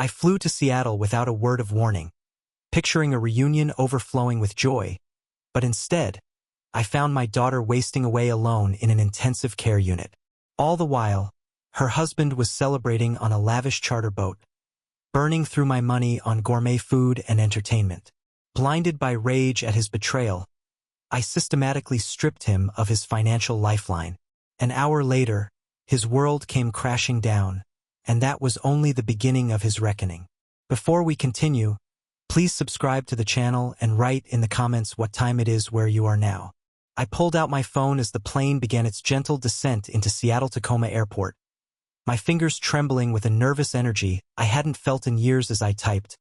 I flew to Seattle without a word of warning, picturing a reunion overflowing with joy, but instead, I found my daughter wasting away alone in an intensive care unit. All the while, her husband was celebrating on a lavish charter boat, burning through my money on gourmet food and entertainment. Blinded by rage at his betrayal, I systematically stripped him of his financial lifeline. An hour later, his world came crashing down, and that was only the beginning of his reckoning. Before we continue, please subscribe to the channel and write in the comments what time it is where you are now. I pulled out my phone as the plane began its gentle descent into Seattle-Tacoma Airport, my fingers trembling with a nervous energy I hadn't felt in years as I typed,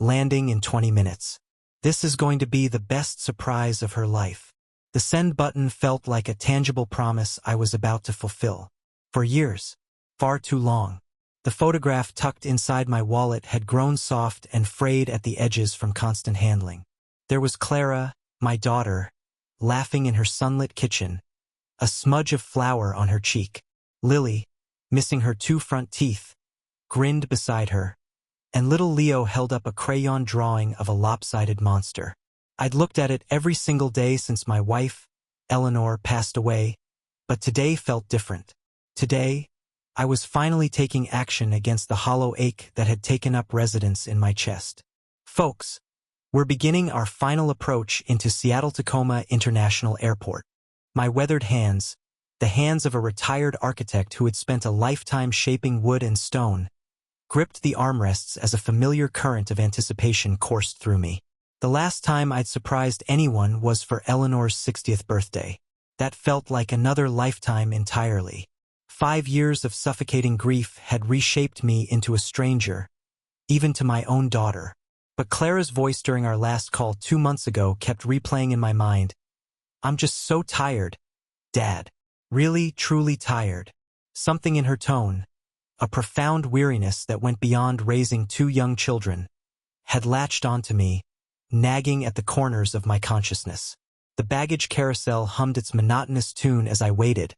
"Landing in 20 minutes. This is going to be the best surprise of her life." The send button felt like a tangible promise I was about to fulfill. For years, far too long, the photograph tucked inside my wallet had grown soft and frayed at the edges from constant handling. There was Clara, my daughter, laughing in her sunlit kitchen, a smudge of flour on her cheek. Lily, missing her 2 front teeth, grinned beside her, and little Leo held up a crayon drawing of a lopsided monster. I'd looked at it every single day since my wife, Eleanor, passed away, but today felt different. Today, I was finally taking action against the hollow ache that had taken up residence in my chest. Folks, we're beginning our final approach into Seattle-Tacoma International Airport. My weathered hands, the hands of a retired architect who had spent a lifetime shaping wood and stone, gripped the armrests as a familiar current of anticipation coursed through me. The last time I'd surprised anyone was for Eleanor's 60th birthday. That felt like another lifetime entirely. 5 years of suffocating grief had reshaped me into a stranger, even to my own daughter. But Clara's voice during our last call 2 months ago kept replaying in my mind. "I'm just so tired, Dad. Really, truly tired." Something in her tone, a profound weariness that went beyond raising 2 young children, had latched onto me, nagging at the corners of my consciousness. The baggage carousel hummed its monotonous tune as I waited,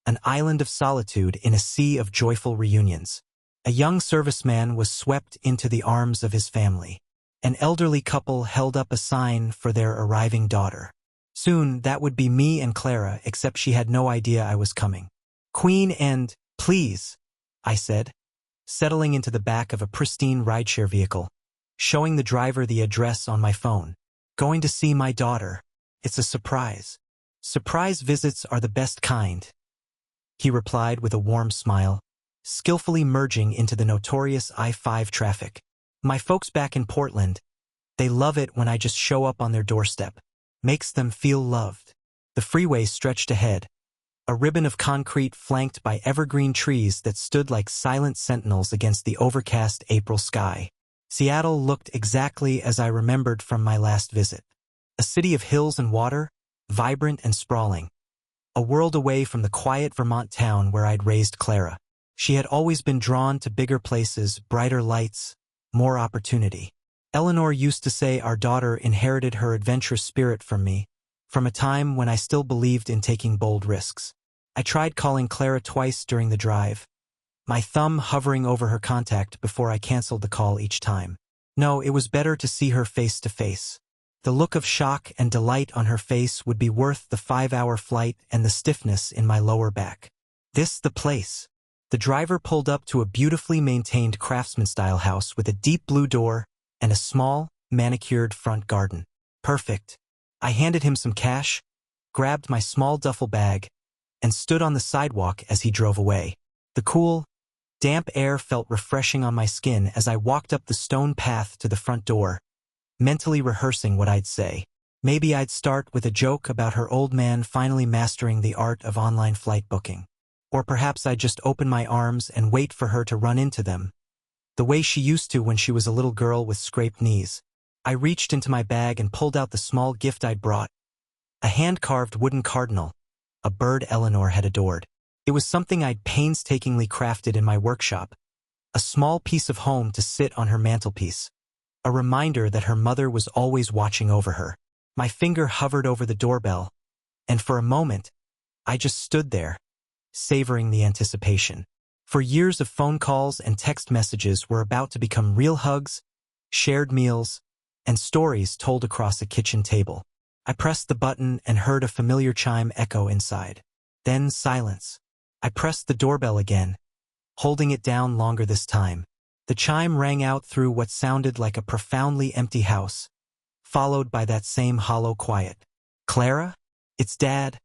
an island of solitude in a sea of joyful reunions. A young serviceman was swept into the arms of his family. An elderly couple held up a sign for their arriving daughter. Soon, that would be me and Clara, except she had no idea I was coming. "Queen and, please," I said, settling into the back of a pristine rideshare vehicle, showing the driver the address on my phone. "Going to see my daughter. It's a surprise." "Surprise visits are the best kind," he replied with a warm smile, skillfully merging into the notorious I-5 traffic. "My folks back in Portland, they love it when I just show up on their doorstep. Makes them feel loved." The freeway stretched ahead, a ribbon of concrete flanked by evergreen trees that stood like silent sentinels against the overcast April sky. Seattle looked exactly as I remembered from my last visit. A city of hills and water, vibrant and sprawling. A world away from the quiet Vermont town where I'd raised Clara. She had always been drawn to bigger places, brighter lights, more opportunity. Eleanor used to say our daughter inherited her adventurous spirit from me, from a time when I still believed in taking bold risks. I tried calling Clara twice during the drive, my thumb hovering over her contact before I canceled the call each time. No, it was better to see her face to face. The look of shock and delight on her face would be worth the 5-hour flight and the stiffness in my lower back. "This the place." The driver pulled up to a beautifully maintained craftsman-style house with a deep blue door and a small, manicured front garden. "Perfect." I handed him some cash, grabbed my small duffel bag, and stood on the sidewalk as he drove away. The cool, damp air felt refreshing on my skin as I walked up the stone path to the front door, mentally rehearsing what I'd say. Maybe I'd start with a joke about her old man finally mastering the art of online flight booking. Or perhaps I'd just open my arms and wait for her to run into them, the way she used to when she was a little girl with scraped knees. I reached into my bag and pulled out the small gift I'd brought, a hand-carved wooden cardinal, a bird Eleanor had adored. It was something I'd painstakingly crafted in my workshop, a small piece of home to sit on her mantelpiece, a reminder that her mother was always watching over her. My finger hovered over the doorbell, and for a moment, I just stood there, savoring the anticipation. For years of phone calls and text messages were about to become real hugs, shared meals, and stories told across a kitchen table. I pressed the button and heard a familiar chime echo inside. Then silence. I pressed the doorbell again, holding it down longer this time. The chime rang out through what sounded like a profoundly empty house, followed by that same hollow quiet. "Clara? It's Dad,"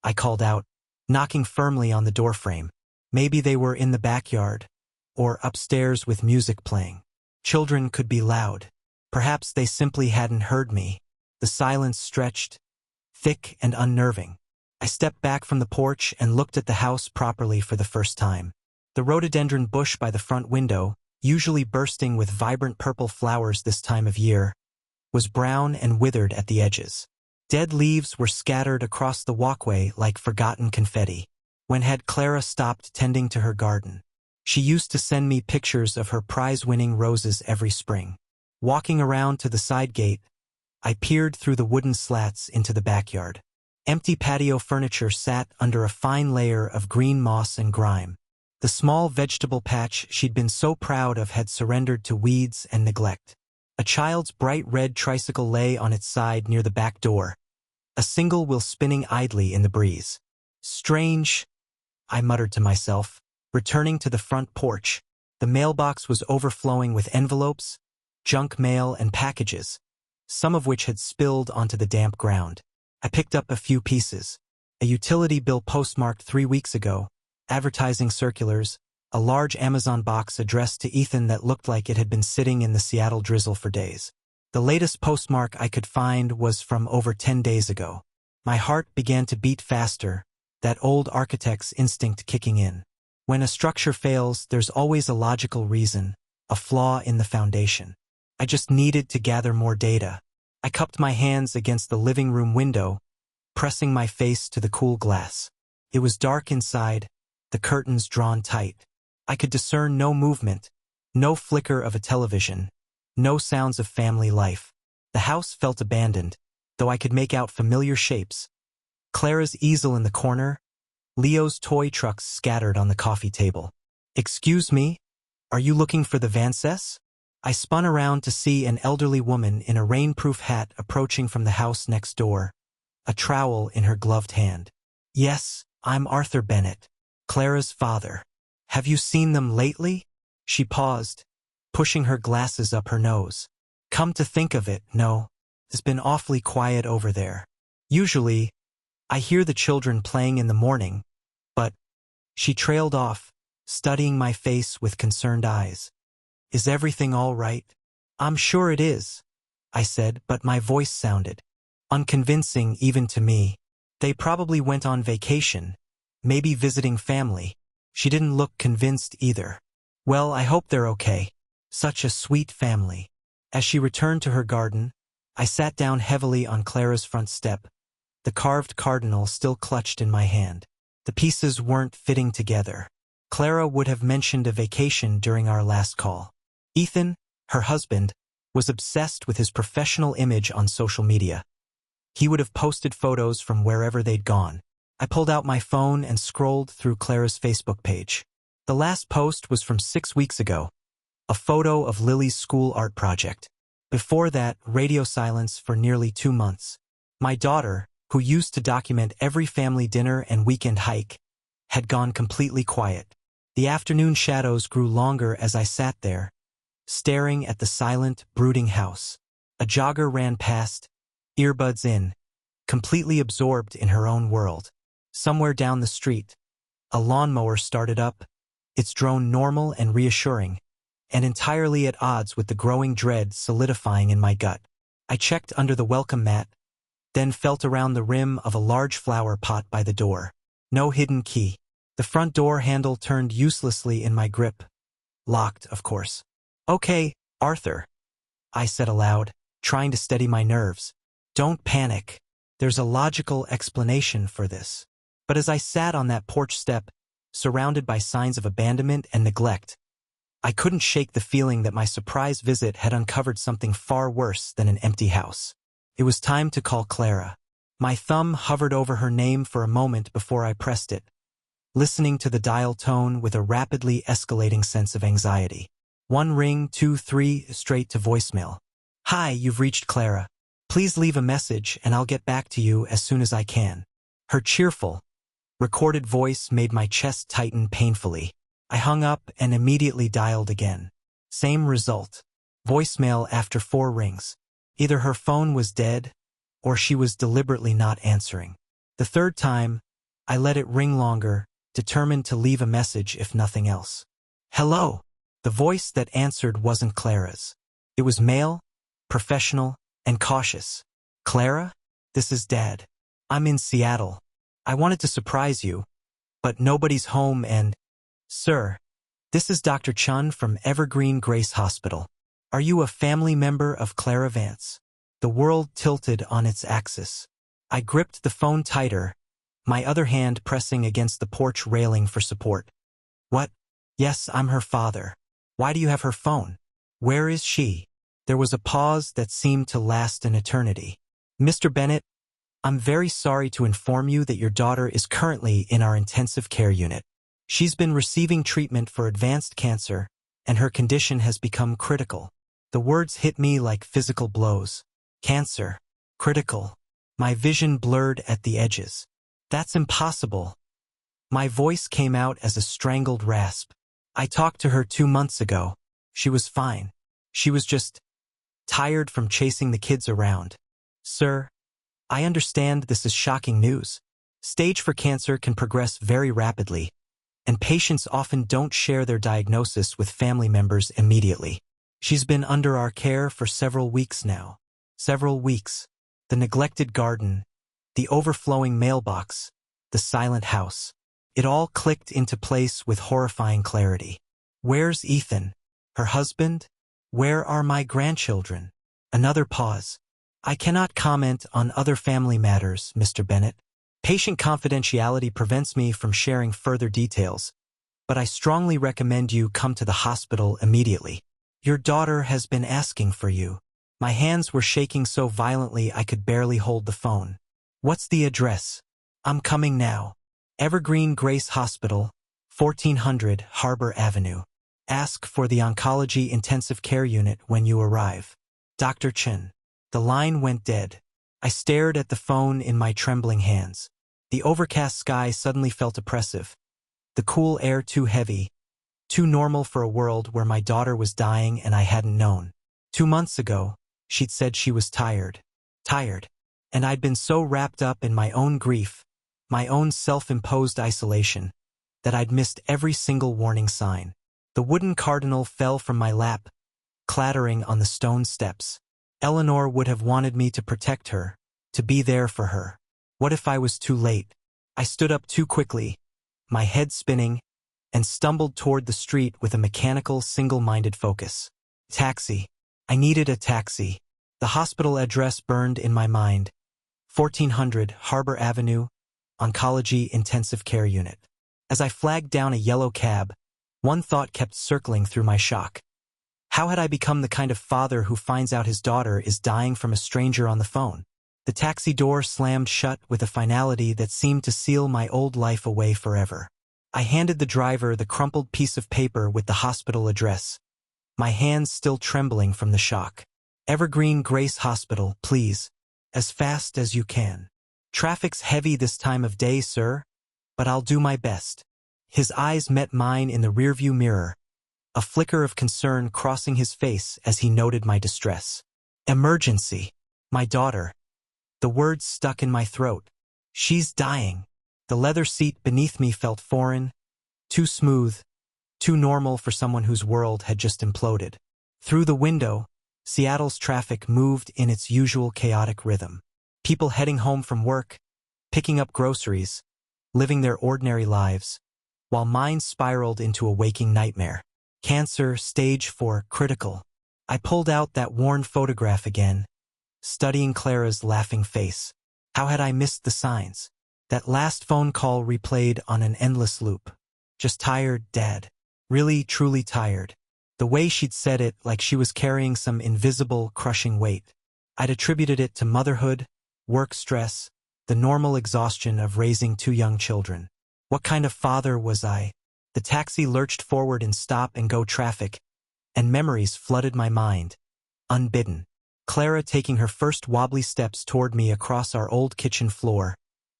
I called out, knocking firmly on the doorframe. Maybe they were in the backyard, or upstairs with music playing. Children could be loud. Perhaps they simply hadn't heard me. The silence stretched, thick and unnerving. I stepped back from the porch and looked at the house properly for the first time. The rhododendron bush by the front window, usually bursting with vibrant purple flowers this time of year, was brown and withered at the edges. Dead leaves were scattered across the walkway like forgotten confetti. When had Clara stopped tending to her garden? She used to send me pictures of her prize-winning roses every spring. Walking around to the side gate, I peered through the wooden slats into the backyard. Empty patio furniture sat under a fine layer of green moss and grime. The small vegetable patch she'd been so proud of had surrendered to weeds and neglect. A child's bright red tricycle lay on its side near the back door, a single wheel spinning idly in the breeze. "Strange," I muttered to myself, returning to the front porch. The mailbox was overflowing with envelopes, junk mail, and packages, some of which had spilled onto the damp ground. I picked up a few pieces. A utility bill postmarked 3 weeks ago, advertising circulars, a large Amazon box addressed to Ethan that looked like it had been sitting in the Seattle drizzle for days. The latest postmark I could find was from over 10 days ago. My heart began to beat faster, that old architect's instinct kicking in. When a structure fails, there's always a logical reason, a flaw in the foundation. I just needed to gather more data. I cupped my hands against the living room window, pressing my face to the cool glass. It was dark inside, the curtains drawn tight. I could discern no movement, no flicker of a television, no sounds of family life. The house felt abandoned, though I could make out familiar shapes. Clara's easel in the corner, Leo's toy trucks scattered on the coffee table. "Excuse me, are you looking for the Vances?" I spun around to see an elderly woman in a rainproof hat approaching from the house next door, a trowel in her gloved hand. "Yes, I'm Arthur Bennett, Clara's father. Have you seen them lately?" She paused, pushing her glasses up her nose. "Come to think of it, no. It's been awfully quiet over there. Usually, I hear the children playing in the morning, but—" She trailed off, studying my face with concerned eyes. "Is everything all right?" "I'm sure it is," I said, but my voice sounded unconvincing even to me. "They probably went on vacation, maybe visiting family." She didn't look convinced either. "Well, I hope they're okay. Such a sweet family." As she returned to her garden, I sat down heavily on Clara's front step, the carved cardinal still clutched in my hand. The pieces weren't fitting together. Clara would have mentioned a vacation during our last call. Ethan, her husband, was obsessed with his professional image on social media. He would have posted photos from wherever they'd gone. I pulled out my phone and scrolled through Clara's Facebook page. The last post was from 6 weeks ago, a photo of Lily's school art project. Before that, radio silence for nearly 2 months. My daughter, who used to document every family dinner and weekend hike, had gone completely quiet. The afternoon shadows grew longer as I sat there, staring at the silent, brooding house. A jogger ran past, earbuds in, completely absorbed in her own world. Somewhere down the street, a lawnmower started up, its drone normal and reassuring, and entirely at odds with the growing dread solidifying in my gut. I checked under the welcome mat, then felt around the rim of a large flower pot by the door. No hidden key. The front door handle turned uselessly in my grip. Locked, of course. "Okay, Arthur," I said aloud, trying to steady my nerves. "Don't panic. There's a logical explanation for this." But as I sat on that porch step, surrounded by signs of abandonment and neglect, I couldn't shake the feeling that my surprise visit had uncovered something far worse than an empty house. It was time to call Clara. My thumb hovered over her name for a moment before I pressed it, listening to the dial tone with a rapidly escalating sense of anxiety. One ring, two, three, straight to voicemail. Hi, you've reached Clara. Please leave a message and I'll get back to you as soon as I can. Her cheerful, recorded voice made my chest tighten painfully. I hung up and immediately dialed again. Same result. Voicemail after 4 rings. Either her phone was dead, or she was deliberately not answering. The third time, I let it ring longer, determined to leave a message if nothing else. Hello. The voice that answered wasn't Clara's. It was male, professional, and cautious. Clara? This is Dad. I'm in Seattle. I wanted to surprise you, but nobody's home and… Sir, this is Dr. Chun from Evergreen Grace Hospital. Are you a family member of Clara Vance? The world tilted on its axis. I gripped the phone tighter, my other hand pressing against the porch railing for support. What? Yes, I'm her father. Why do you have her phone? Where is she? There was a pause that seemed to last an eternity. Mr. Bennett, I'm very sorry to inform you that your daughter is currently in our intensive care unit. She's been receiving treatment for advanced cancer, and her condition has become critical. The words hit me like physical blows. Cancer. Critical. My vision blurred at the edges. That's impossible. My voice came out as a strangled rasp. I talked to her 2 months ago. She was fine. She was just tired from chasing the kids around. Sir, I understand this is shocking news. Stage 4 cancer can progress very rapidly, and patients often don't share their diagnosis with family members immediately. She's been under our care for several weeks now. Several weeks. The neglected garden, the overflowing mailbox, the silent house. It all clicked into place with horrifying clarity. Where's Ethan? Her husband? Where are my grandchildren? Another pause. I cannot comment on other family matters, Mr. Bennett. Patient confidentiality prevents me from sharing further details, but I strongly recommend you come to the hospital immediately. Your daughter has been asking for you. My hands were shaking so violently I could barely hold the phone. What's the address? I'm coming now. Evergreen Grace Hospital, 1400 Harbor Avenue. Ask for the Oncology Intensive Care Unit when you arrive. Dr. Chin. The line went dead. I stared at the phone in my trembling hands. The overcast sky suddenly felt oppressive. The cool air too heavy, too normal for a world where my daughter was dying and I hadn't known. 2 months ago, she'd said she was tired. Tired. And I'd been so wrapped up in my own grief, my own self-imposed isolation, that I'd missed every single warning sign. The wooden cardinal fell from my lap, clattering on the stone steps. Eleanor would have wanted me to protect her, to be there for her. What if I was too late? I stood up too quickly, my head spinning, and stumbled toward the street with a mechanical, single-minded focus. Taxi. I needed a taxi. The hospital address burned in my mind. 1400 Harbor Avenue, Oncology Intensive Care Unit. As I flagged down a yellow cab, one thought kept circling through my shock. How had I become the kind of father who finds out his daughter is dying from a stranger on the phone? The taxi door slammed shut with a finality that seemed to seal my old life away forever. I handed the driver the crumpled piece of paper with the hospital address, my hands still trembling from the shock. Evergreen Grace Hospital, please. As fast as you can. Traffic's heavy this time of day, sir, but I'll do my best. His eyes met mine in the rearview mirror, a flicker of concern crossing his face as he noted my distress. Emergency. My daughter. The words stuck in my throat. She's dying. The leather seat beneath me felt foreign, too smooth, too normal for someone whose world had just imploded. Through the window, Seattle's traffic moved in its usual chaotic rhythm. People heading home from work, picking up groceries, living their ordinary lives, while mine spiraled into a waking nightmare. Cancer, stage 4, critical. I pulled out that worn photograph again, studying Clara's laughing face. How had I missed the signs? That last phone call replayed on an endless loop. Just tired, Dad. Really, truly tired. The way she'd said it, like she was carrying some invisible, crushing weight. I'd attributed it to motherhood, work stress, the normal exhaustion of raising 2 young children. What kind of father was I? The taxi lurched forward in stop-and-go traffic, and memories flooded my mind, unbidden. Clara taking her first wobbly steps toward me across our old kitchen floor,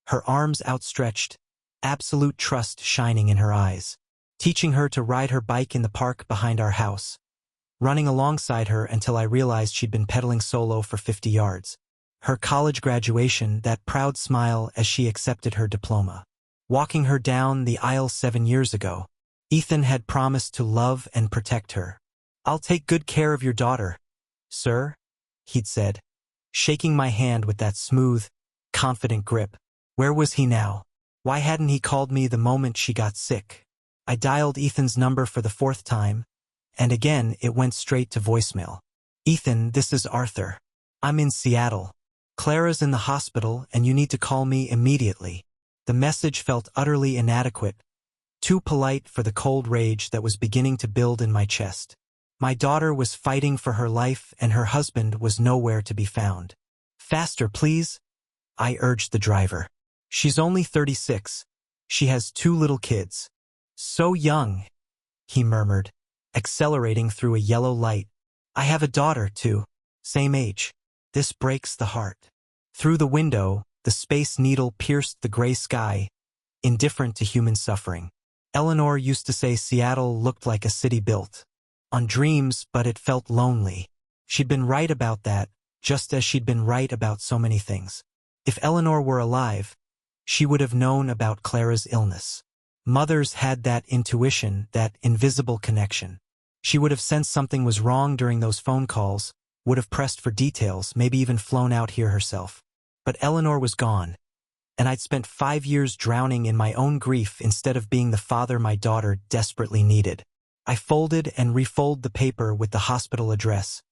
her arms outstretched, absolute trust shining in her eyes. Teaching her to ride her bike in the park behind our house. Running alongside her until I realized she'd been pedaling solo for 50 yards. Her college graduation, that proud smile as she accepted her diploma. Walking her down the aisle 7 years ago. Ethan had promised to love and protect her. "I'll take good care of your daughter, sir," he'd said, shaking my hand with that smooth, confident grip. Where was he now? Why hadn't he called me the moment she got sick? I dialed Ethan's number for the 4th time, and again it went straight to voicemail. "Ethan, this is Arthur. I'm in Seattle. Clara's in the hospital and you need to call me immediately." The message felt utterly inadequate, too polite for the cold rage that was beginning to build in my chest. My daughter was fighting for her life and her husband was nowhere to be found. "Faster, please," I urged the driver. "She's only 36. She has 2 little kids." "So young," he murmured, accelerating through a yellow light. "I have a daughter, too. Same age. This breaks the heart." Through the window, the Space Needle pierced the gray sky, indifferent to human suffering. Eleanor used to say Seattle looked like a city built on dreams, but it felt lonely. She'd been right about that, just as she'd been right about so many things. If Eleanor were alive, she would have known about Clara's illness. Mothers had that intuition, that invisible connection. She would have sensed something was wrong during those phone calls, would have pressed for details, maybe even flown out here herself. But Eleanor was gone, and I'd spent 5 years drowning in my own grief instead of being the father my daughter desperately needed. I folded and refolded the paper with the hospital address,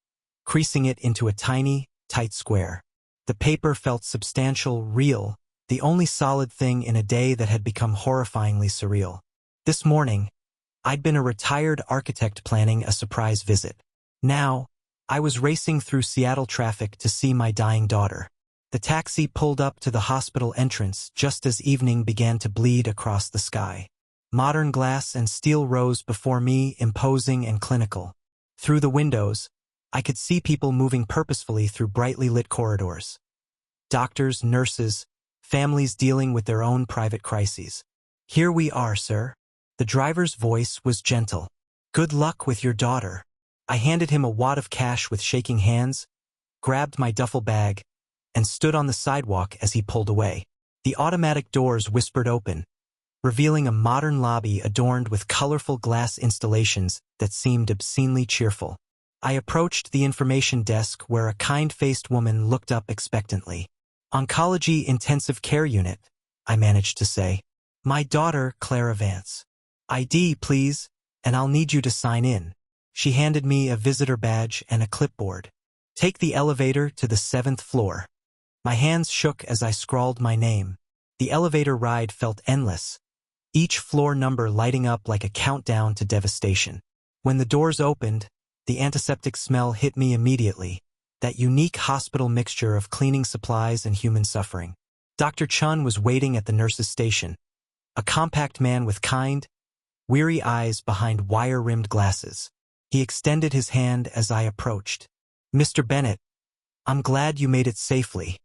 creasing it into a tiny, tight square. The paper felt substantial, real, the only solid thing in a day that had become horrifyingly surreal. This morning, I'd been a retired architect planning a surprise visit. Now, I was racing through Seattle traffic to see my dying daughter. The taxi pulled up to the hospital entrance just as evening began to bleed across the sky. Modern glass and steel rose before me, imposing and clinical. Through the windows, I could see people moving purposefully through brightly lit corridors. Doctors, nurses, families dealing with their own private crises. "Here we are, sir." The driver's voice was gentle. "Good luck with your daughter." I handed him a wad of cash with shaking hands, grabbed my duffel bag, and stood on the sidewalk as he pulled away. The automatic doors whispered open, revealing a modern lobby adorned with colorful glass installations that seemed obscenely cheerful. I approached the information desk where a kind-faced woman looked up expectantly. "Oncology Intensive Care Unit," I managed to say. "My daughter, Clara Vance. ID, please, and I'll need you to sign in." She handed me a visitor badge and a clipboard. "Take the elevator to the 7th floor." My hands shook as I scrawled my name. The elevator ride felt endless, each floor number lighting up like a countdown to devastation. When the doors opened, the antiseptic smell hit me immediately, that unique hospital mixture of cleaning supplies and human suffering. Dr. Chun was waiting at the nurse's station, a compact man with kind, weary eyes behind wire-rimmed glasses. He extended his hand as I approached. "Mr. Bennett, I'm glad you made it safely.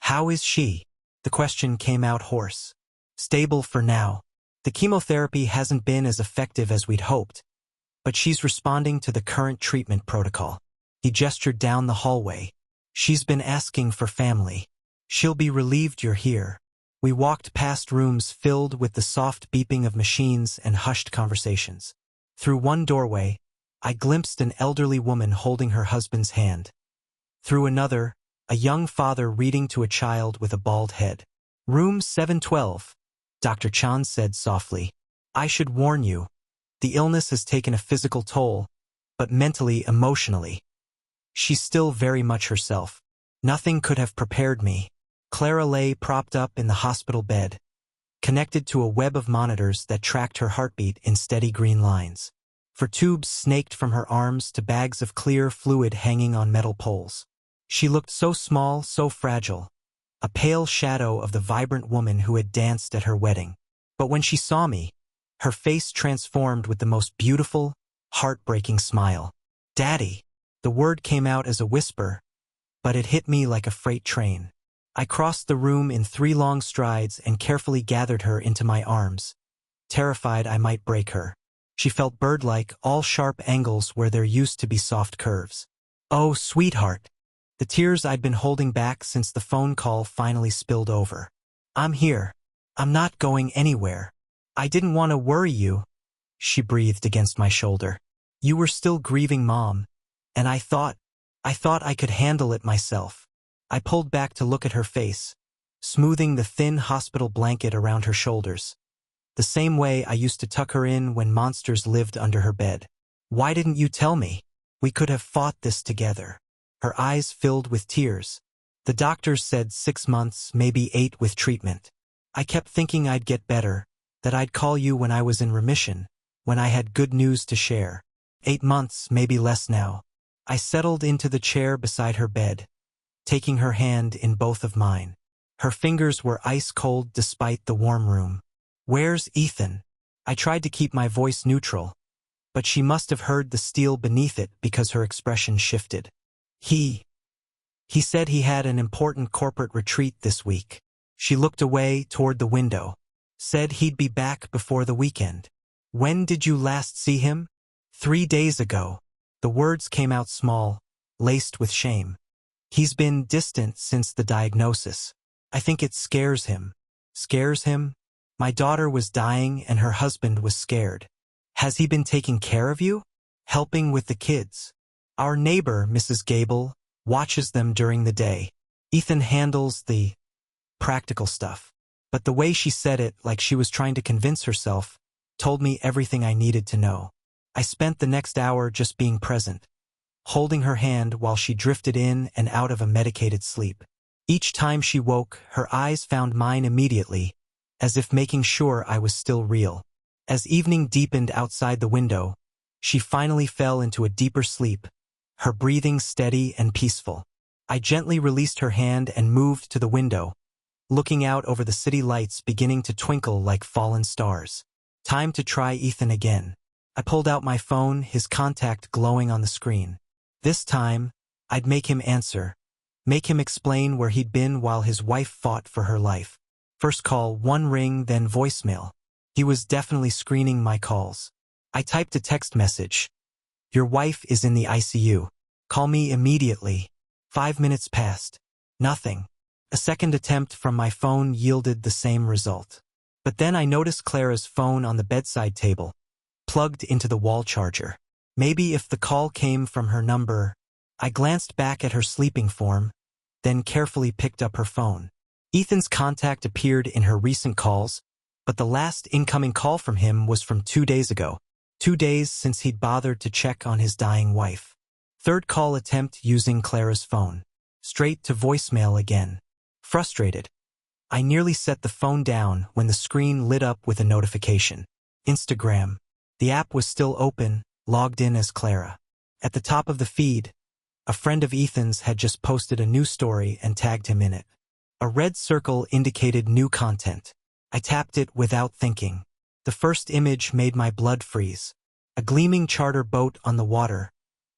How is she?" The question came out hoarse. "Stable for now. The chemotherapy hasn't been as effective as we'd hoped, but she's responding to the current treatment protocol." He gestured down the hallway. "She's been asking for family. She'll be relieved you're here." We walked past rooms filled with the soft beeping of machines and hushed conversations. Through one doorway, I glimpsed an elderly woman holding her husband's hand. Through another, a young father reading to a child with a bald head. "Room 712, Dr. Chan said softly. "I should warn you, the illness has taken a physical toll, but mentally, emotionally. She's still very much herself. Nothing could have prepared me." Clara lay propped up in the hospital bed, connected to a web of monitors that tracked her heartbeat in steady green lines. For tubes snaked from her arms to bags of clear fluid hanging on metal poles. She looked so small, so fragile, a pale shadow of the vibrant woman who had danced at her wedding. But when she saw me, her face transformed with the most beautiful, heartbreaking smile. "Daddy." The word came out as a whisper, but it hit me like a freight train. I crossed the room in 3 long strides and carefully gathered her into my arms, terrified I might break her. She felt bird-like, all sharp angles where there used to be soft curves. "Oh, sweetheart." The tears I'd been holding back since the phone call finally spilled over. "I'm here. I'm not going anywhere. I didn't want to worry you," she breathed against my shoulder. "You were still grieving Mom, and I thought I could handle it myself." I pulled back to look at her face, smoothing the thin hospital blanket around her shoulders, the same way I used to tuck her in when monsters lived under her bed. "Why didn't you tell me? We could have fought this together." Her eyes filled with tears. "The doctors said 6 months, maybe 8 with treatment. I kept thinking I'd get better, that I'd call you when I was in remission, when I had good news to share. 8 months, maybe less now." I settled into the chair beside her bed, taking her hand in both of mine. Her fingers were ice cold despite the warm room. "Where's Ethan?" I tried to keep my voice neutral, but she must have heard the steel beneath it because her expression shifted. He said he had an important corporate retreat this week." She looked away toward the window. "Said he'd be back before the weekend." "When did you last see him?" 3 days ago." The words came out small, laced with shame. "He's been distant since the diagnosis. I think it scares him." "Scares him?" "My daughter was dying and her husband was scared." "Has he been taking care of you? Helping with the kids?" "Our neighbor, Mrs. Gable, watches them during the day. Ethan handles the practical stuff." But the way she said it, like she was trying to convince herself, told me everything I needed to know. I spent the next hour just being present, holding her hand while she drifted in and out of a medicated sleep. Each time she woke, her eyes found mine immediately, as if making sure I was still real. As evening deepened outside the window, she finally fell into a deeper sleep, her breathing steady and peaceful. I gently released her hand and moved to the window, looking out over the city lights beginning to twinkle like fallen stars. Time to try Ethan again. I pulled out my phone, his contact glowing on the screen. This time, I'd make him answer, make him explain where he'd been while his wife fought for her life. First call, 1 ring, then voicemail. He was definitely screening my calls. I typed a text message. "Your wife is in the ICU. Call me immediately." 5 minutes passed. Nothing. A second attempt from my phone yielded the same result. But then I noticed Clara's phone on the bedside table, plugged into the wall charger. Maybe if the call came from her number. I glanced back at her sleeping form, then carefully picked up her phone. Ethan's contact appeared in her recent calls, but the last incoming call from him was from 2 days ago. 2 days since he'd bothered to check on his dying wife. Third call attempt using Clara's phone. Straight to voicemail again. Frustrated, I nearly set the phone down when the screen lit up with a notification. Instagram. The app was still open, logged in as Clara. At the top of the feed, a friend of Ethan's had just posted a new story and tagged him in it. A red circle indicated new content. I tapped it without thinking. The first image made my blood freeze. A gleaming charter boat on the water,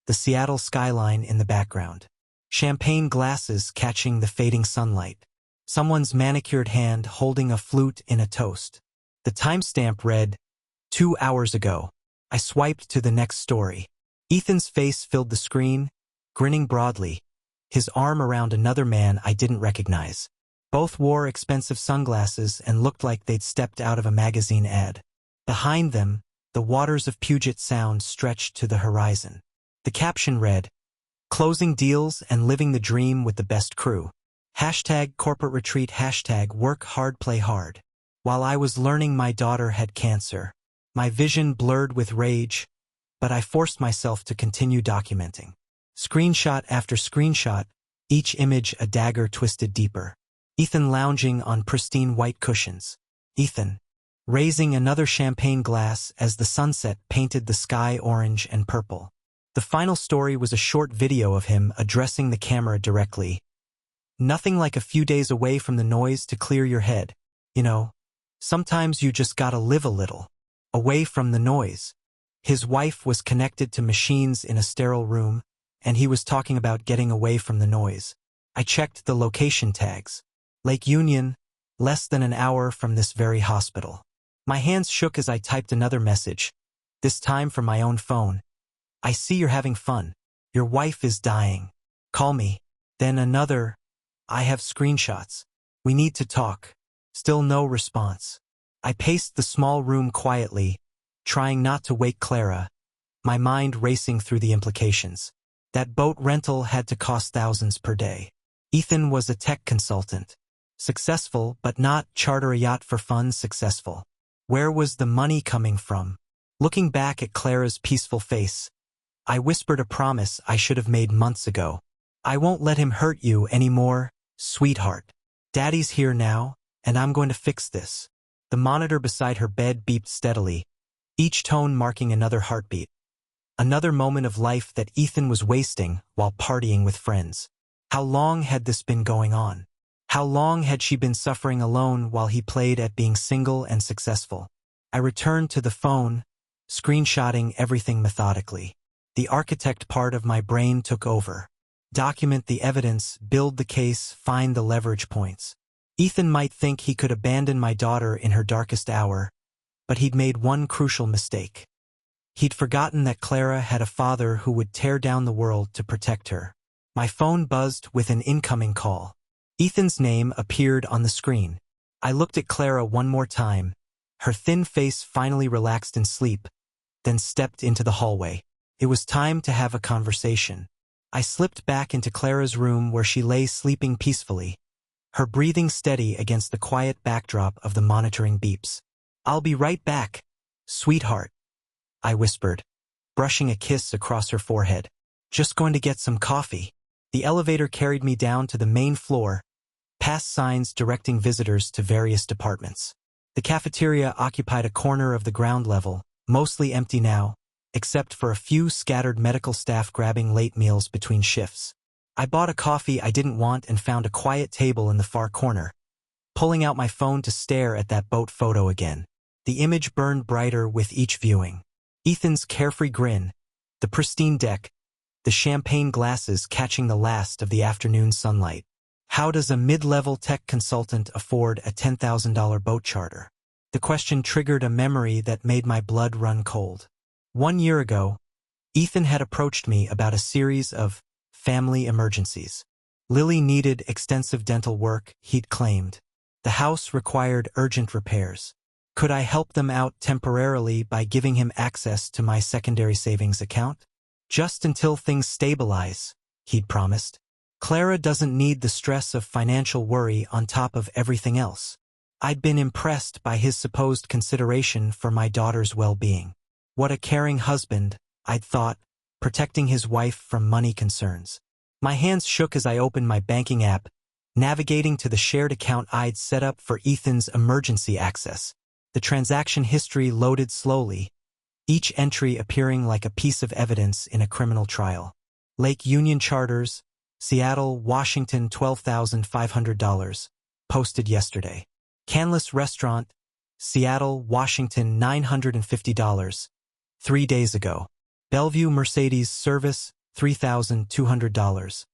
the Seattle skyline in the background. Champagne glasses catching the fading sunlight. Someone's manicured hand holding a flute in a toast. The timestamp read, 2 hours ago. I swiped to the next story. Ethan's face filled the screen, grinning broadly, his arm around another man I didn't recognize. Both wore expensive sunglasses and looked like they'd stepped out of a magazine ad. Behind them, the waters of Puget Sound stretched to the horizon. The caption read, "Closing deals and living the dream with the best crew. Hashtag corporate retreat, hashtag work hard, play hard." While I was learning my daughter had cancer, my vision blurred with rage, but I forced myself to continue documenting. Screenshot after screenshot, each image a dagger twisted deeper. Ethan lounging on pristine white cushions. Ethan raising another champagne glass as the sunset painted the sky orange and purple. The final story was a short video of him addressing the camera directly. Nothing like a few days away from the noise to clear your head. You know, Sometimes you just gotta live a little, away from the noise. His wife was connected to machines in a sterile room, and he was talking about getting away from the noise. I checked the location tags. Lake Union, less than an hour from this very hospital. My hands shook as I typed another message, this time from my own phone. I see you're having fun. Your wife is dying. Call me. Then another, I have screenshots. We need to talk. Still no response. I paced the small room quietly, trying not to wake Clara, my mind racing through the implications. That boat rental had to cost thousands per day. Ethan was a tech consultant. Successful, but not charter a yacht for fun successful. Where was the money coming from? Looking back at Clara's peaceful face, I whispered a promise I should have made months ago. I won't let him hurt you anymore, sweetheart. Daddy's here now, and I'm going to fix this. The monitor beside her bed beeped steadily, each tone marking another heartbeat. Another moment of life that Ethan was wasting while partying with friends. How long had this been going on? How long had she been suffering alone while he played at being single and successful? I returned to the phone, screenshotting everything methodically. The architect part of my brain took over. Document the evidence, build the case, find the leverage points. Ethan might think he could abandon my daughter in her darkest hour, but he'd made one crucial mistake. He'd forgotten that Clara had a father who would tear down the world to protect her. My phone buzzed with an incoming call. Ethan's name appeared on the screen. I looked at Clara one more time. Her thin face finally relaxed in sleep, then stepped into the hallway. It was time to have a conversation. I slipped back into Clara's room where she lay sleeping peacefully, her breathing steady against the quiet backdrop of the monitoring beeps. I'll be right back, sweetheart, I whispered, brushing a kiss across her forehead. Just going to get some coffee. The elevator carried me down to the main floor, past signs directing visitors to various departments. The cafeteria occupied a corner of the ground level, mostly empty now, except for a few scattered medical staff grabbing late meals between shifts. I bought a coffee I didn't want and found a quiet table in the far corner, pulling out my phone to stare at that boat photo again. The image burned brighter with each viewing. Ethan's carefree grin, the pristine deck, the champagne glasses catching the last of the afternoon sunlight. How does a mid-level tech consultant afford a $10,000 boat charter? The question triggered a memory that made my blood run cold. 1 year ago, Ethan had approached me about a series of family emergencies. Lily needed extensive dental work, he'd claimed. The house required urgent repairs. Could I help them out temporarily by giving him access to my secondary savings account? Just until things stabilize, he'd promised. Clara doesn't need the stress of financial worry on top of everything else. I'd been impressed by his supposed consideration for my daughter's well-being. What a caring husband, I'd thought, protecting his wife from money concerns. My hands shook as I opened my banking app, navigating to the shared account I'd set up for Ethan's emergency access. The transaction history loaded slowly, each entry appearing like a piece of evidence in a criminal trial. Lake Union charters, Seattle, Washington, $12,500, posted yesterday. Canlis Restaurant, Seattle, Washington, $950, 3 days ago. Bellevue Mercedes Service, $3,200,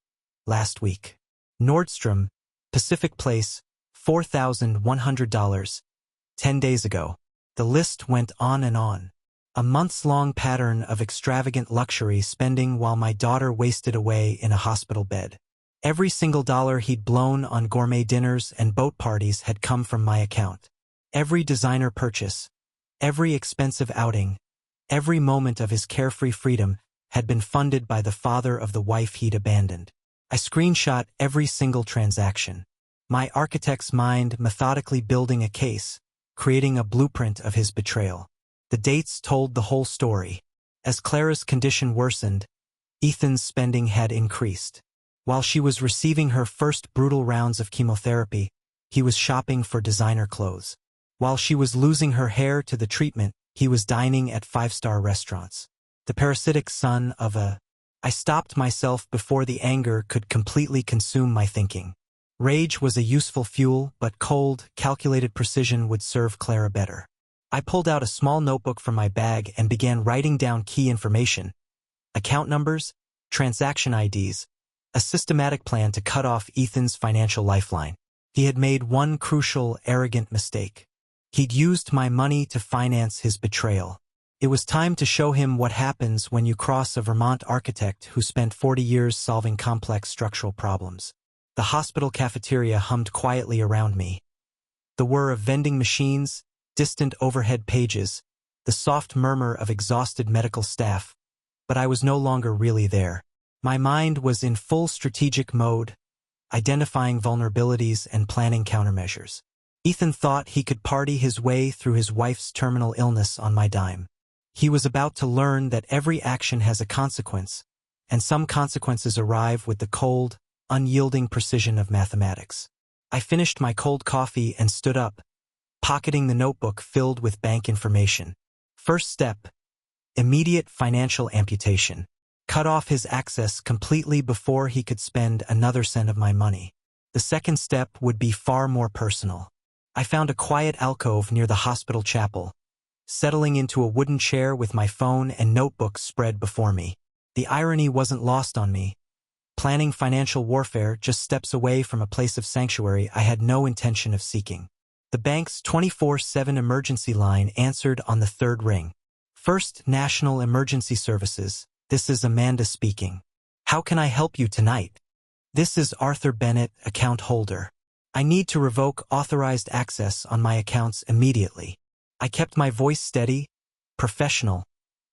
last week. Nordstrom, Pacific Place, $4,100, 10 days ago. The list went on and on. A months-long pattern of extravagant luxury spending while my daughter wasted away in a hospital bed. Every single dollar he'd blown on gourmet dinners and boat parties had come from my account. Every designer purchase, every expensive outing, every moment of his carefree freedom had been funded by the father of the wife he'd abandoned. I screenshot every single transaction, my architect's mind methodically building a case, creating a blueprint of his betrayal. The dates told the whole story. As Clara's condition worsened, Ethan's spending had increased. While she was receiving her first brutal rounds of chemotherapy, he was shopping for designer clothes. While she was losing her hair to the treatment, he was dining at five-star restaurants. The parasitic son of a... I stopped myself before the anger could completely consume my thinking. Rage was a useful fuel, but cold, calculated precision would serve Clara better. I pulled out a small notebook from my bag and began writing down key information, account numbers, transaction IDs, a systematic plan to cut off Ethan's financial lifeline. He had made one crucial, arrogant mistake. He'd used my money to finance his betrayal. It was time to show him what happens when you cross a Vermont architect who spent 40 years solving complex structural problems. The hospital cafeteria hummed quietly around me. The whir of vending machines, distant overhead pages, the soft murmur of exhausted medical staff, but I was no longer really there. My mind was in full strategic mode, identifying vulnerabilities and planning countermeasures. Ethan thought he could party his way through his wife's terminal illness on my dime. He was about to learn that every action has a consequence, and some consequences arrive with the cold, unyielding precision of mathematics. I finished my cold coffee and stood up, pocketing the notebook filled with bank information. First step: immediate financial amputation. Cut off his access completely before he could spend another cent of my money. The second step would be far more personal. I found a quiet alcove near the hospital chapel, settling into a wooden chair with my phone and notebook spread before me. The irony wasn't lost on me. Planning financial warfare just steps away from a place of sanctuary I had no intention of seeking. The bank's 24/7 emergency line answered on the third ring. First National Emergency Services, this is Amanda speaking. How can I help you tonight? This is Arthur Bennett, account holder. I need to revoke authorized access on my accounts immediately. I kept my voice steady, professional,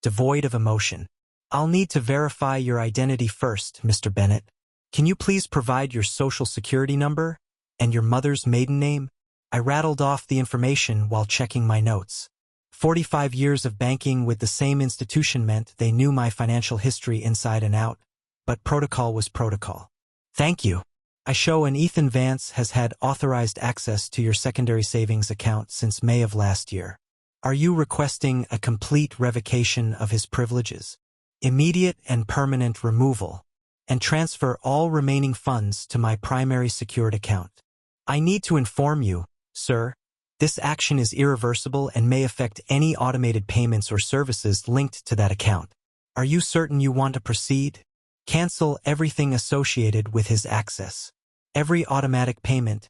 devoid of emotion. I'll need to verify your identity first, Mr. Bennett. Can you please provide your social security number and your mother's maiden name? I rattled off the information while checking my notes. 45 years of banking with the same institution meant they knew my financial history inside and out, but protocol was protocol. Thank you. I show an Ethan Vance has had authorized access to your secondary savings account since May of last year. Are you requesting a complete revocation of his privileges? Immediate and permanent removal, and transfer all remaining funds to my primary secured account. I need to inform you, sir, this action is irreversible and may affect any automated payments or services linked to that account. Are you certain you want to proceed? Cancel everything associated with his access. Every automatic payment,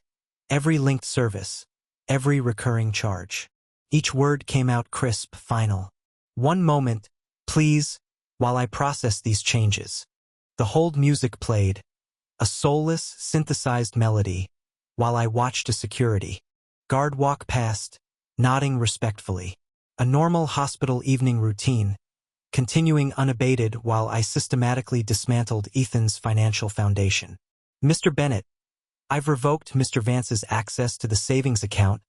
every linked service, every recurring charge. Each word came out crisp, final. One moment, please, while I process these changes. The hold music played, a soulless, synthesized melody, while I watched a security guard walk past, nodding respectfully. A normal hospital evening routine, continuing unabated while I systematically dismantled Ethan's financial foundation. Mr. Bennett, I've revoked Mr. Vance's access to the savings account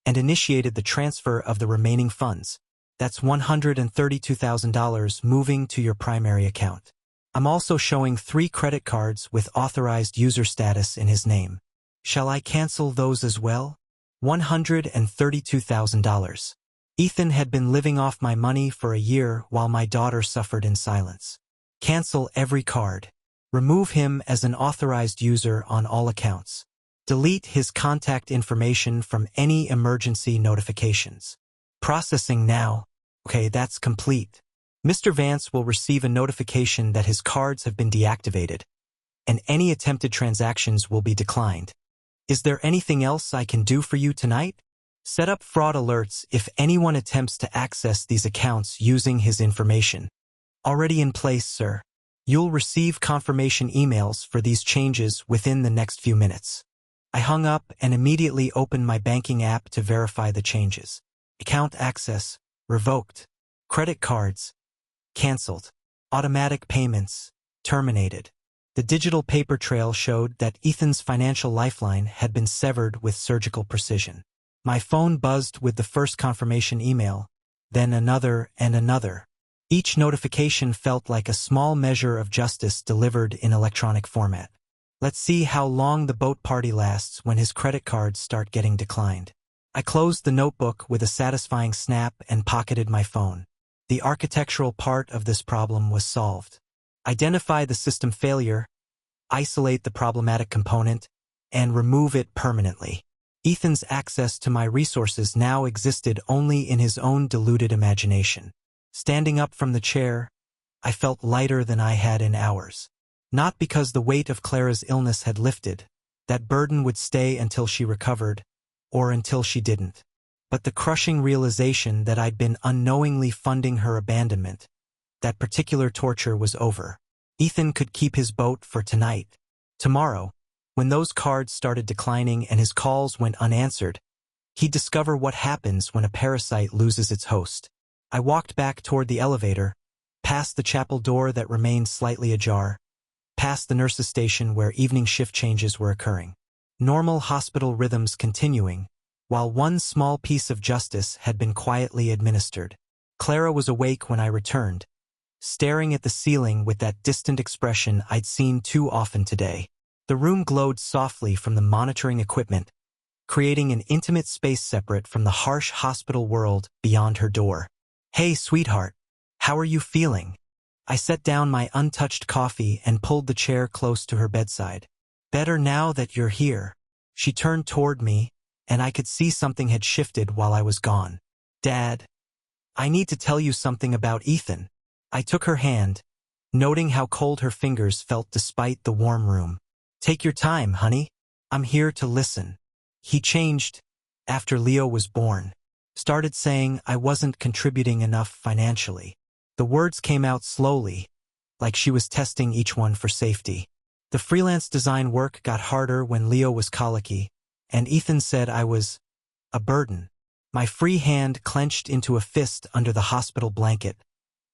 and initiated the transfer of the remaining funds. That's $132,000 moving to your primary account. I'm also showing 3 credit cards with authorized user status in his name. Shall I cancel those as well? $132,000. Ethan had been living off my money for a year while my daughter suffered in silence. Cancel every card. Remove him as an authorized user on all accounts. Delete his contact information from any emergency notifications. Processing now. Okay, that's complete. Mr. Vance will receive a notification that his cards have been deactivated, and any attempted transactions will be declined. Is there anything else I can do for you tonight? Set up fraud alerts if anyone attempts to access these accounts using his information. Already in place, sir. You'll receive confirmation emails for these changes within the next few minutes. I hung up and immediately opened my banking app to verify the changes. Account access revoked. Credit cards canceled. Automatic payments terminated. The digital paper trail showed that Ethan's financial lifeline had been severed with surgical precision. My phone buzzed with the first confirmation email, then another and another. Each notification felt like a small measure of justice delivered in electronic format. Let's see how long the boat party lasts when his credit cards start getting declined. I closed the notebook with a satisfying snap and pocketed my phone. The architectural part of this problem was solved. Identify the system failure, isolate the problematic component, and remove it permanently. Ethan's access to my resources now existed only in his own deluded imagination. Standing up from the chair, I felt lighter than I had in hours. Not because the weight of Clara's illness had lifted, that burden would stay until she recovered, or until she didn't, but the crushing realization that I'd been unknowingly funding her abandonment. That particular torture was over. Ethan could keep his boat for tonight. Tomorrow, when those cards started declining and his calls went unanswered, he'd discover what happens when a parasite loses its host. I walked back toward the elevator, past the chapel door that remained slightly ajar, past the nurse's station where evening shift changes were occurring. Normal hospital rhythms continuing, while one small piece of justice had been quietly administered. Clara was awake when I returned, staring at the ceiling with that distant expression I'd seen too often today. The room glowed softly from the monitoring equipment, creating an intimate space separate from the harsh hospital world beyond her door. "Hey, sweetheart, how are you feeling?" I set down my untouched coffee and pulled the chair close to her bedside. "Better now that you're here." She turned toward me, and I could see something had shifted while I was gone. "Dad, I need to tell you something about Ethan." I took her hand, noting how cold her fingers felt despite the warm room. "Take your time, honey. I'm here to listen." He changed after Leo was born. Started saying I wasn't contributing enough financially. The words came out slowly, like she was testing each one for safety. The freelance design work got harder when Leo was colicky, and Ethan said I was a burden. My free hand clenched into a fist under the hospital blanket,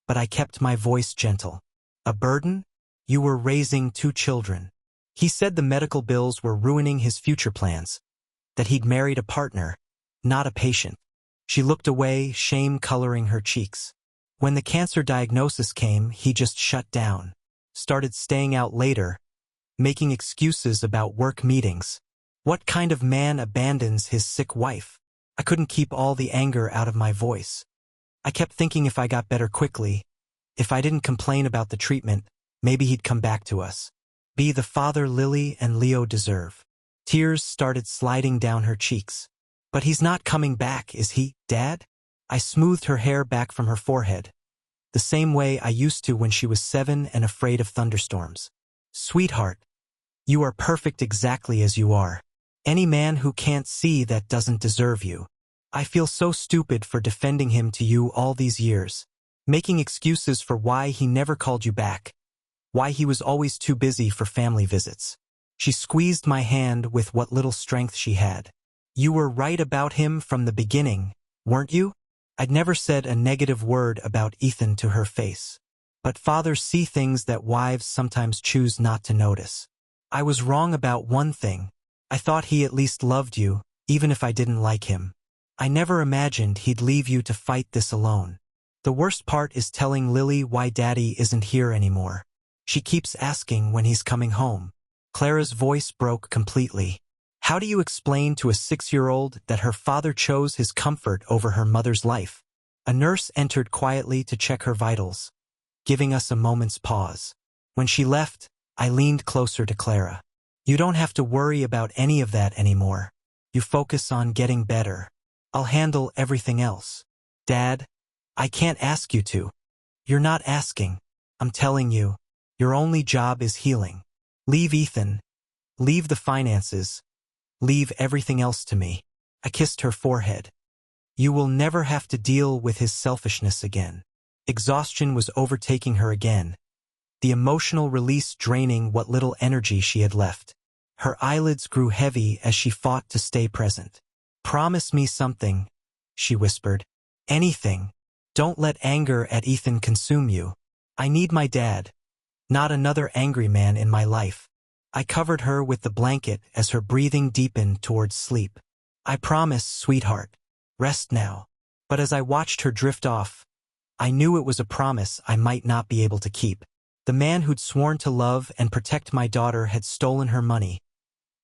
but I kept my voice gentle. "A burden? You were raising 2 children." He said the medical bills were ruining his future plans, that he'd married a partner, not a patient. She looked away, shame coloring her cheeks. When the cancer diagnosis came, he just shut down, started staying out later, making excuses about work meetings. What kind of man abandons his sick wife? I couldn't keep all the anger out of my voice. I kept thinking if I got better quickly, if I didn't complain about the treatment, maybe he'd come back to us. Be the father Lily and Leo deserve. Tears started sliding down her cheeks. "But he's not coming back, is he, Dad?" I smoothed her hair back from her forehead, the same way I used to when she was 7 and afraid of thunderstorms. "Sweetheart, you are perfect exactly as you are. Any man who can't see that doesn't deserve you. I feel so stupid for defending him to you all these years, making excuses for why he never called you back, why he was always too busy for family visits." She squeezed my hand with what little strength she had. "You were right about him from the beginning, weren't you?" I'd never said a negative word about Ethan to her face. But fathers see things that wives sometimes choose not to notice. "I was wrong about one thing. I thought he at least loved you, even if I didn't like him. I never imagined he'd leave you to fight this alone. The worst part is telling Lily why Daddy isn't here anymore. She keeps asking when he's coming home." Clara's voice broke completely. "How do you explain to a 6-year-old that her father chose his comfort over her mother's life?" A nurse entered quietly to check her vitals, giving us a moment's pause. When she left, I leaned closer to Clara. "You don't have to worry about any of that anymore. You focus on getting better. I'll handle everything else." "Dad, I can't ask you to." "You're not asking. I'm telling you. Your only job is healing. Leave Ethan. Leave the finances. Leave everything else to me." I kissed her forehead. "You will never have to deal with his selfishness again." Exhaustion was overtaking her again, the emotional release draining what little energy she had left. Her eyelids grew heavy as she fought to stay present. "Promise me something," she whispered. "Anything. Don't let anger at Ethan consume you. I need my dad, not another angry man in my life." I covered her with the blanket as her breathing deepened towards sleep. "I promise, sweetheart. Rest now." But as I watched her drift off, I knew it was a promise I might not be able to keep. The man who'd sworn to love and protect my daughter had stolen her money,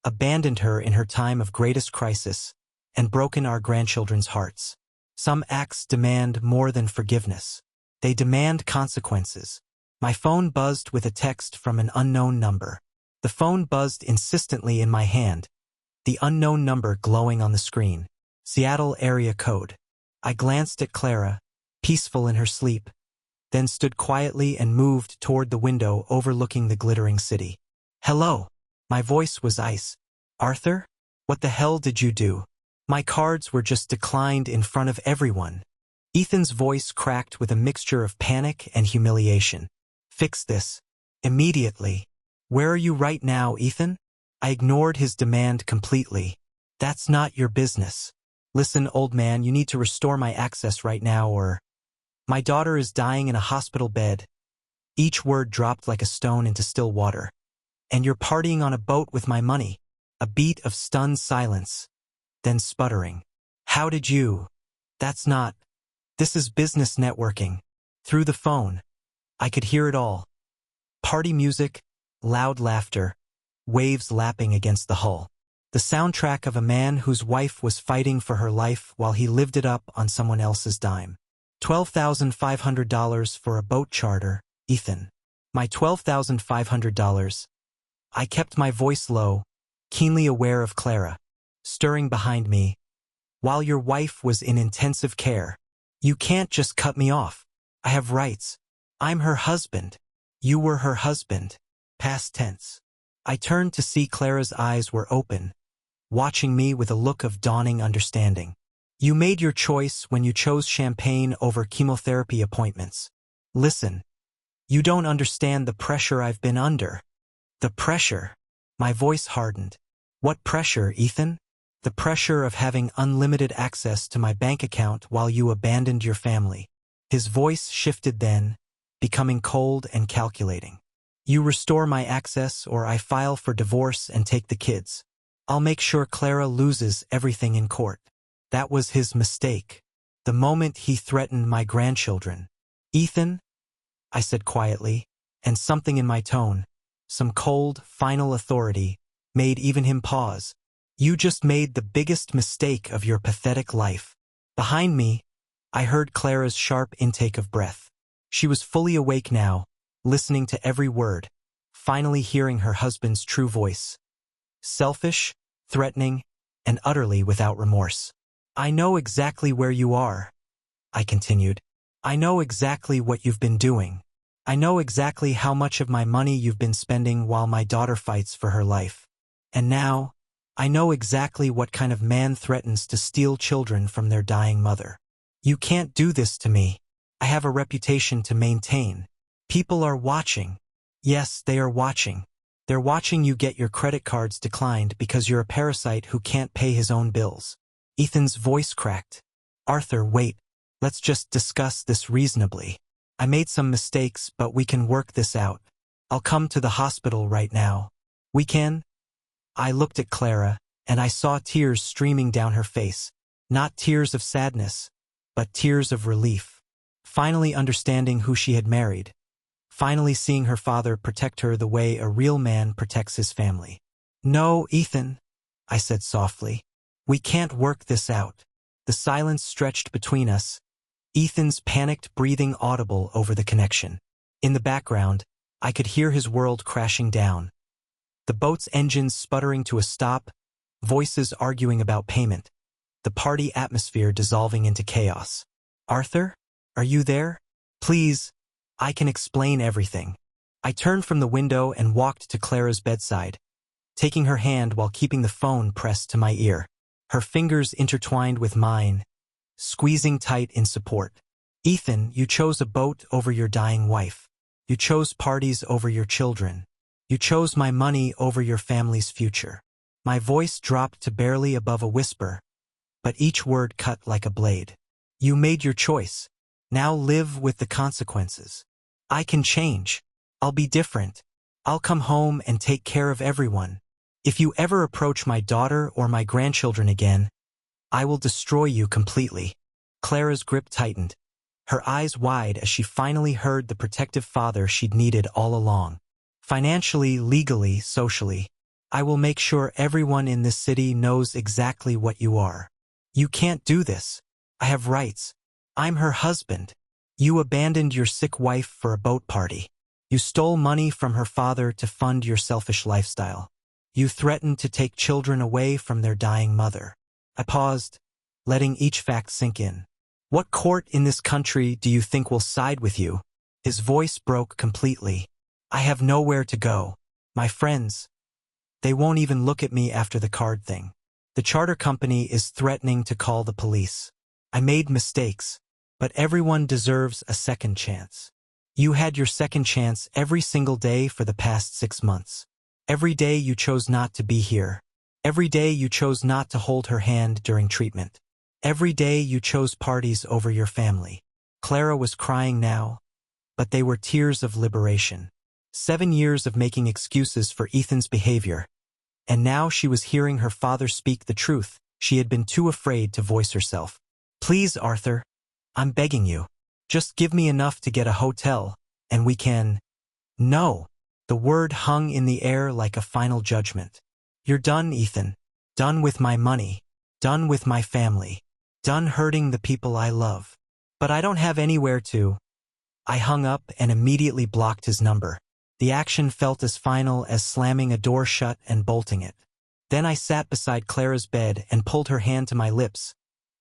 abandoned her in her time of greatest crisis, and broken our grandchildren's hearts. Some acts demand more than forgiveness. They demand consequences. My phone buzzed with a text from an unknown number. The phone buzzed insistently in my hand, the unknown number glowing on the screen. Seattle area code. I glanced at Clara, peaceful in her sleep, then stood quietly and moved toward the window overlooking the glittering city. Hello. My voice was ice. Arthur? What the hell did you do? My cards were just declined in front of everyone. Ethan's voice cracked with a mixture of panic and humiliation. Fix this. Immediately. Where are you right now, Ethan? I ignored his demand completely. That's not your business. Listen, old man, you need to restore my access right now or... My daughter is dying in a hospital bed. Each word dropped like a stone into still water. And you're partying on a boat with my money. A beat of stunned silence. Then sputtering. How did you? That's not... This is business networking. Through the phone. I could hear it all. Party music, loud laughter, waves lapping against the hull. The soundtrack of a man whose wife was fighting for her life while he lived it up on someone else's dime. $12,500 for a boat charter, Ethan. My $12,500. I kept my voice low, keenly aware of Clara, stirring behind me, while your wife was in intensive care. You can't just cut me off. I have rights. I'm her husband. You were her husband. Past tense. I turned to see Clara's eyes were open, watching me with a look of dawning understanding. You made your choice when you chose champagne over chemotherapy appointments. Listen, you don't understand the pressure I've been under. The pressure. My voice hardened. What pressure, Ethan? The pressure of having unlimited access to my bank account while you abandoned your family. His voice shifted then, becoming cold and calculating. You restore my access or I file for divorce and take the kids. I'll make sure Clara loses everything in court. That was his mistake. The moment he threatened my grandchildren. Ethan? I said quietly, and something in my tone, some cold, final authority, made even him pause. You just made the biggest mistake of your pathetic life. Behind me, I heard Clara's sharp intake of breath. She was fully awake now, listening to every word, finally hearing her husband's true voice. Selfish, threatening, and utterly without remorse. I know exactly where you are, I continued. I know exactly what you've been doing. I know exactly how much of my money you've been spending while my daughter fights for her life. And now, I know exactly what kind of man threatens to steal children from their dying mother. You can't do this to me. I have a reputation to maintain. People are watching. Yes, they are watching. They're watching you get your credit cards declined because you're a parasite who can't pay his own bills. Ethan's voice cracked. Arthur, wait. Let's just discuss this reasonably. I made some mistakes, but we can work this out. I'll come to the hospital right now. We can? I looked at Clara, and I saw tears streaming down her face. Not tears of sadness, but tears of relief. Finally understanding who she had married. Finally seeing her father protect her the way a real man protects his family. No, Ethan, I said softly. We can't work this out. The silence stretched between us, Ethan's panicked breathing audible over the connection. In the background, I could hear his world crashing down. The boat's engines sputtering to a stop, voices arguing about payment, the party atmosphere dissolving into chaos. Arthur? Are you there? Please, I can explain everything. I turned from the window and walked to Clara's bedside, taking her hand while keeping the phone pressed to my ear. Her fingers intertwined with mine, squeezing tight in support. Ethan, you chose a boat over your dying wife. You chose parties over your children. You chose my money over your family's future. My voice dropped to barely above a whisper, but each word cut like a blade. You made your choice. Now live with the consequences. I can change. I'll be different. I'll come home and take care of everyone. If you ever approach my daughter or my grandchildren again, I will destroy you completely. Clara's grip tightened, her eyes wide as she finally heard the protective father she'd needed all along. Financially, legally, socially, I will make sure everyone in this city knows exactly what you are. You can't do this. I have rights. I'm her husband. You abandoned your sick wife for a boat party. You stole money from her father to fund your selfish lifestyle. You threatened to take children away from their dying mother. I paused, letting each fact sink in. What court in this country do you think will side with you? His voice broke completely. I have nowhere to go. My friends, they won't even look at me after the card thing. The charter company is threatening to call the police. I made mistakes, but everyone deserves a second chance. You had your second chance every single day for the past 6 months. Every day you chose not to be here. Every day you chose not to hold her hand during treatment. Every day you chose parties over your family. Clara was crying now, but they were tears of liberation. 7 years of making excuses for Ethan's behavior, and now she was hearing her father speak the truth. She had been too afraid to voice herself. Please, Arthur, I'm begging you. Just give me enough to get a hotel, and we can... No. The word hung in the air like a final judgment. You're done, Ethan. Done with my money. Done with my family. Done hurting the people I love. But I don't have anywhere to... I hung up and immediately blocked his number. The action felt as final as slamming a door shut and bolting it. Then I sat beside Clara's bed and pulled her hand to my lips,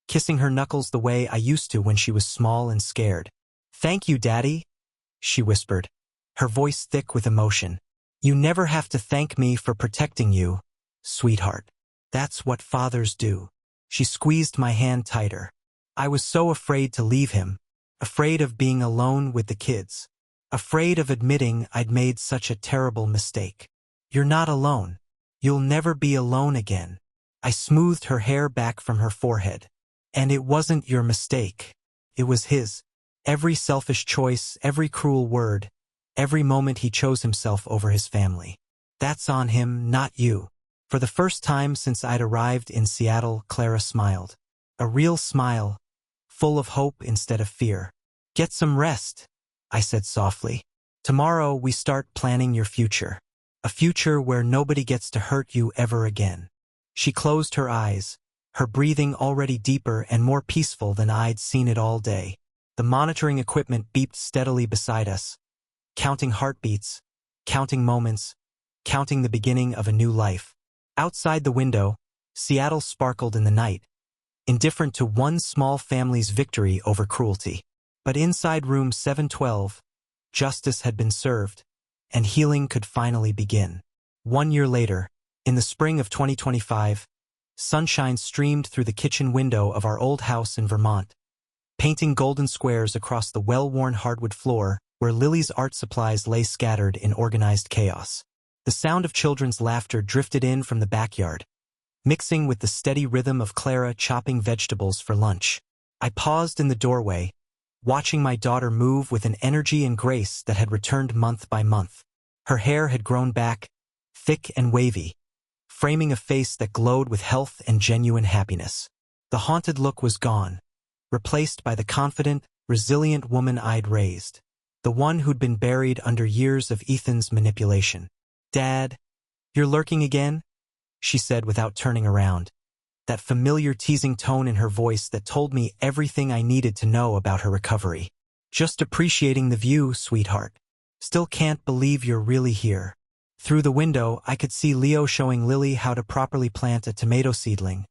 kissing her knuckles the way I used to when she was small and scared. Thank you, Daddy, she whispered, her voice thick with emotion. You never have to thank me for protecting you, sweetheart. That's what fathers do. She squeezed my hand tighter. I was so afraid to leave him, afraid of being alone with the kids, afraid of admitting I'd made such a terrible mistake. You're not alone. You'll never be alone again. I smoothed her hair back from her forehead. And it wasn't your mistake. It was his. Every selfish choice, every cruel word, every moment he chose himself over his family. That's on him, not you. For the first time since I'd arrived in Seattle, Clara smiled. A real smile, full of hope instead of fear. Get some rest, I said softly. Tomorrow we start planning your future. A future where nobody gets to hurt you ever again. She closed her eyes, her breathing already deeper and more peaceful than I'd seen it all day. The monitoring equipment beeped steadily beside us, counting heartbeats, counting moments, counting the beginning of a new life. Outside the window, Seattle sparkled in the night, indifferent to one small family's victory over cruelty. But inside room 712, justice had been served, and healing could finally begin. 1 year later, in the spring of 2025, sunshine streamed through the kitchen window of our old house in Vermont, painting golden squares across the well-worn hardwood floor where Lily's art supplies lay scattered in organized chaos. The sound of children's laughter drifted in from the backyard, mixing with the steady rhythm of Clara chopping vegetables for lunch. I paused in the doorway, watching my daughter move with an energy and grace that had returned month by month. Her hair had grown back, thick and wavy, framing a face that glowed with health and genuine happiness. The haunted look was gone, replaced by the confident, resilient woman I'd raised, the one who'd been buried under years of Ethan's manipulation. Dad, you're lurking again? She said without turning around, that familiar teasing tone in her voice that told me everything I needed to know about her recovery. Just appreciating the view, sweetheart. Still can't believe you're really here. Through the window, I could see Leo showing Lily how to properly plant a tomato seedling,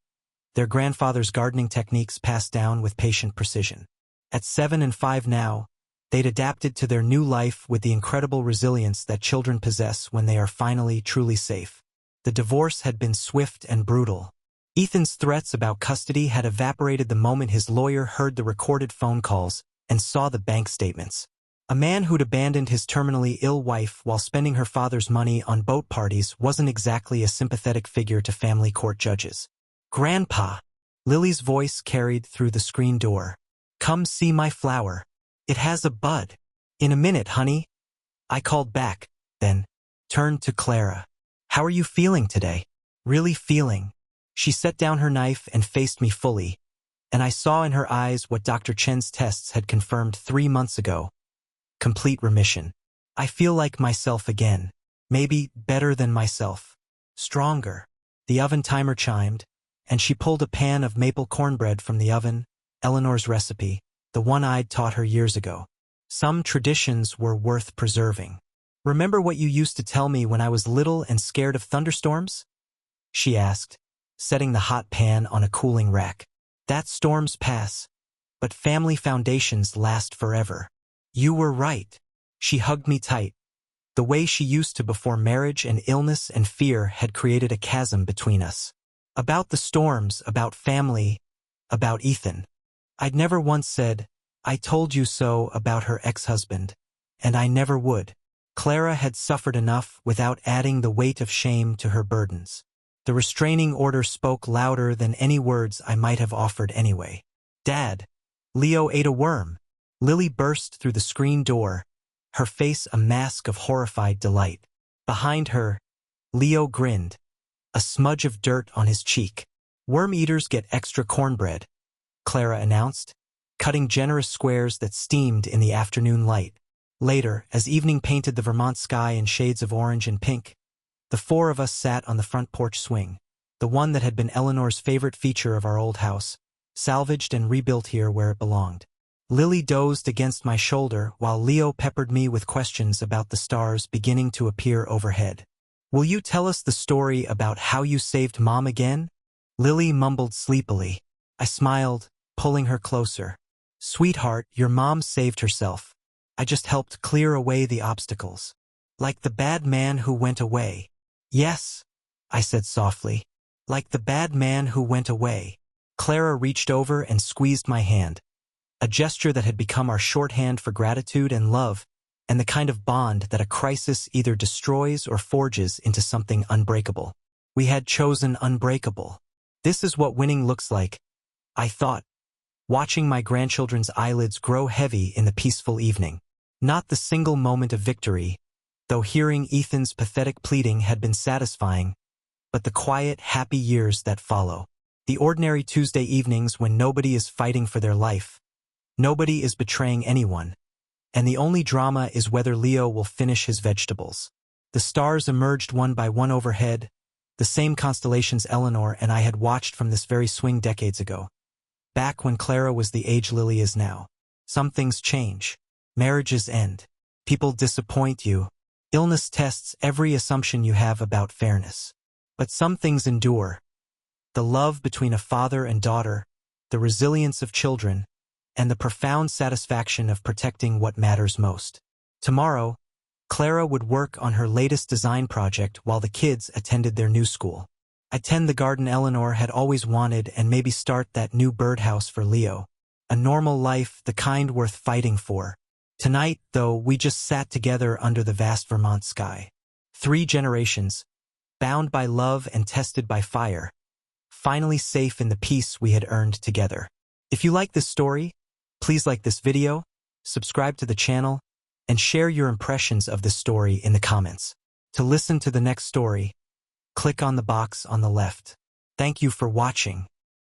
their grandfather's gardening techniques passed down with patient precision. At 7 and 5 now, they'd adapted to their new life with the incredible resilience that children possess when they are finally truly safe. The divorce had been swift and brutal. Ethan's threats about custody had evaporated the moment his lawyer heard the recorded phone calls and saw the bank statements. A man who'd abandoned his terminally ill wife while spending her father's money on boat parties wasn't exactly a sympathetic figure to family court judges. Grandpa, Lily's voice carried through the screen door. Come see my flower. It has a bud. In a minute, honey. I called back, then turned to Clara. How are you feeling today? Really feeling? She set down her knife and faced me fully, and I saw in her eyes what Dr. Chen's tests had confirmed 3 months ago. Complete remission. I feel like myself again. Maybe better than myself. Stronger. The oven timer chimed, and she pulled a pan of maple cornbread from the oven, Eleanor's recipe, the one I'd taught her years ago. Some traditions were worth preserving. Remember what you used to tell me when I was little and scared of thunderstorms? She asked, setting the hot pan on a cooling rack. That storms pass, but family foundations last forever. You were right. She hugged me tight. The way she used to before marriage and illness and fear had created a chasm between us. About the storms, about family, about Ethan. I'd never once said, "I told you so" about her ex-husband, and I never would. Clara had suffered enough without adding the weight of shame to her burdens. The restraining order spoke louder than any words I might have offered anyway. "Dad, Leo ate a worm." Lily burst through the screen door, her face a mask of horrified delight. Behind her, Leo grinned, a smudge of dirt on his cheek. "Worm eaters get extra cornbread," Clara announced, cutting generous squares that steamed in the afternoon light. Later, as evening painted the Vermont sky in shades of orange and pink, the four of us sat on the front porch swing, the one that had been Eleanor's favorite feature of our old house, salvaged and rebuilt here where it belonged. Lily dozed against my shoulder while Leo peppered me with questions about the stars beginning to appear overhead. "Will you tell us the story about how you saved Mom again?" Lily mumbled sleepily. I smiled, pulling her closer. "Sweetheart, your mom saved herself. I just helped clear away the obstacles. Like the bad man who went away." "Yes," I said softly. "Like the bad man who went away." Clara reached over and squeezed my hand, a gesture that had become our shorthand for gratitude and love, and the kind of bond that a crisis either destroys or forges into something unbreakable. We had chosen unbreakable. This is what winning looks like, I thought, watching my grandchildren's eyelids grow heavy in the peaceful evening. Not the single moment of victory, though hearing Ethan's pathetic pleading had been satisfying, but the quiet, happy years that follow. The ordinary Tuesday evenings when nobody is fighting for their life, nobody is betraying anyone, and the only drama is whether Leo will finish his vegetables. The stars emerged one by one overhead, the same constellations Eleanor and I had watched from this very swing decades ago, back when Clara was the age Lily is now. Some things change. Marriages end. People disappoint you. Illness tests every assumption you have about fairness. But some things endure. The love between a father and daughter, the resilience of children, and the profound satisfaction of protecting what matters most. Tomorrow, Clara would work on her latest design project while the kids attended their new school. I'd tend the garden Eleanor had always wanted and maybe start that new birdhouse for Leo. A normal life, the kind worth fighting for. Tonight, though, we just sat together under the vast Vermont sky. 3 generations, bound by love and tested by fire, finally safe in the peace we had earned together. If you like this story, please like this video, subscribe to the channel, and share your impressions of this story in the comments. To listen to the next story, click on the box on the left. Thank you for watching.